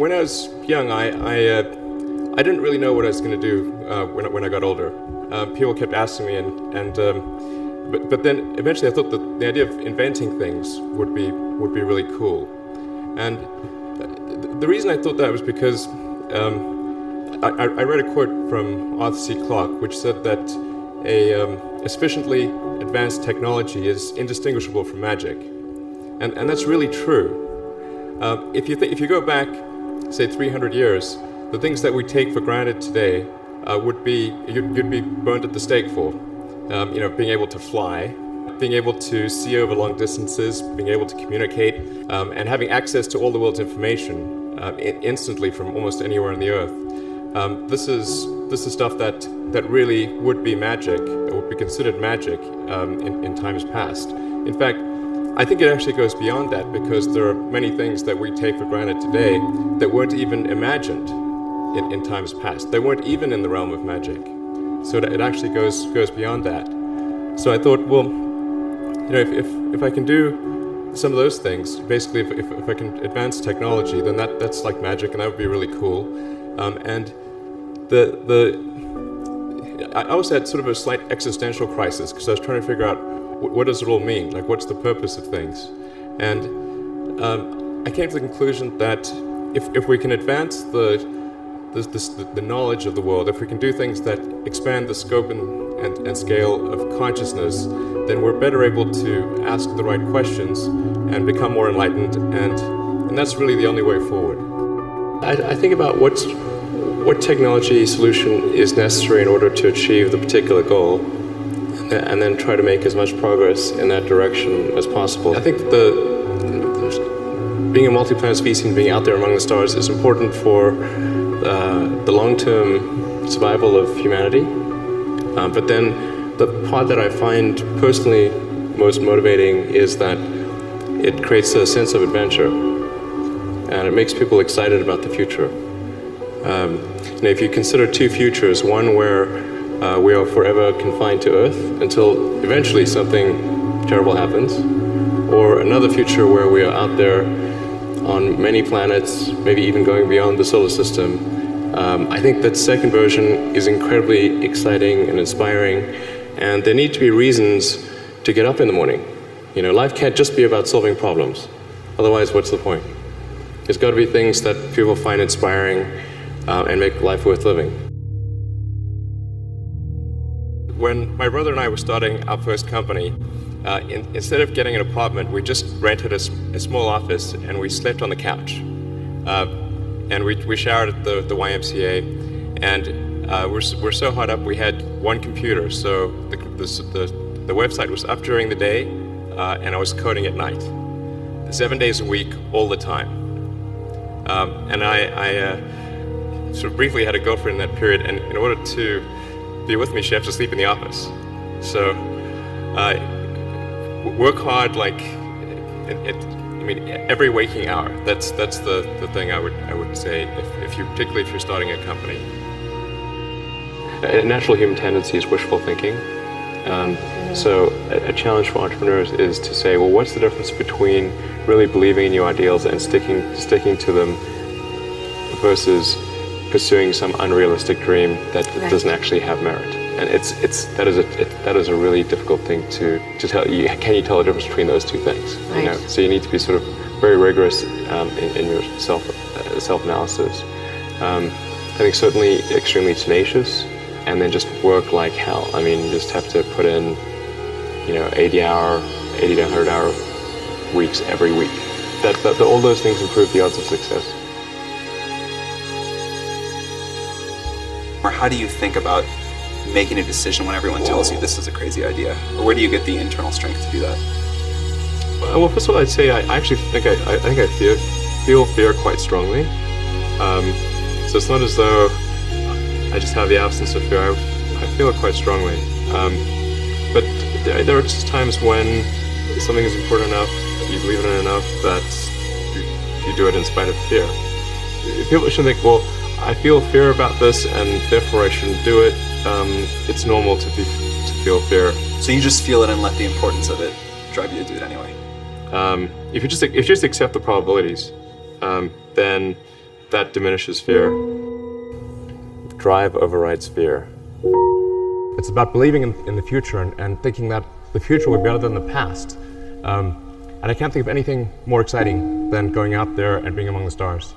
When I was young, I didn't really know what I was going to do when I got older. People kept asking me, but then eventually I thought that the idea of inventing things would be really cool. And the reason I thought that was because I read a quote from Arthur C. Clarke, which said that a sufficiently advanced technology is indistinguishable from magic, and that's really true. If you go back, say 300 years, the things that we take for granted today you'd be burned at the stake for. Being able to fly, being able to see over long distances, being able to communicate, and having access to all the world's information instantly from almost anywhere on the earth. This is stuff that really would be magic, or would be considered magic in times past. In fact, I think it actually goes beyond that, because there are many things that we take for granted today that weren't even imagined in times past. They weren't even in the realm of magic. So it actually goes beyond that. So I thought, well, if I can do some of those things, basically if I can advance technology, then that's like magic, and that would be really cool. And I also had sort of a slight existential crisis, because I was trying to figure out what does it all mean? Like, what's the purpose of things? And I came to the conclusion that if we can advance the knowledge of the world, if we can do things that expand the scope and scale of consciousness, then we're better able to ask the right questions and become more enlightened, and that's really the only way forward. I think about what technology solution is necessary in order to achieve the particular goal, and then try to make as much progress in that direction as possible. I think being a multi-planet species and being out there among the stars is important for the long-term survival of humanity. But then the part that I find personally most motivating is that it creates a sense of adventure, and it makes people excited about the future. If you consider two futures, one where we are forever confined to Earth until eventually something terrible happens, or another future where we are out there on many planets, maybe even going beyond the solar system. I think that second version is incredibly exciting and inspiring, and there need to be reasons to get up in the morning. Life can't just be about solving problems. Otherwise, what's the point? There's got to be things that people find inspiring and make life worth living. When my brother and I were starting our first company, instead of getting an apartment, we just rented a small office, and we slept on the couch. And we showered at the YMCA, and we're so hot up we had one computer, so the website was up during the day, and I was coding at night, 7 days a week, all the time. And I sort of briefly had a girlfriend in that period, and in order to be with me, she had to sleep in the office. So work hard, like every waking hour. That's the thing I would say particularly if you're starting a company. A natural human tendency is wishful thinking. So a challenge for entrepreneurs is to say, well, what's the difference between really believing in your ideals and sticking to them versus pursuing some unrealistic dream that doesn't actually have merit? And that is a really difficult thing to tell you. Can you tell the difference between those two things? Right. So you need to be sort of very rigorous in your self-analysis. I think certainly extremely tenacious, and then just work like hell. I mean, you just have to put in 80 to 100 hour weeks every week. All those things improve the odds of success. Or how do you think about making a decision when everyone tells you this is a crazy idea? Or where do you get the internal strength to do that? Well, first of all, I'd say I actually think I feel fear quite strongly. So it's not as though I just have the absence of fear. I feel it quite strongly. But there are just times when something is important enough, you believe in it enough, that you do it in spite of fear. People shouldn't think, well, I feel fear about this, and therefore I shouldn't do it. It's normal to feel fear. So you just feel it and let the importance of it drive you to do it anyway? If you just accept the probabilities, then That diminishes fear. Drive overrides fear. It's about believing in the future and thinking that the future will be better than the past. And I can't think of anything more exciting than going out there and being among the stars.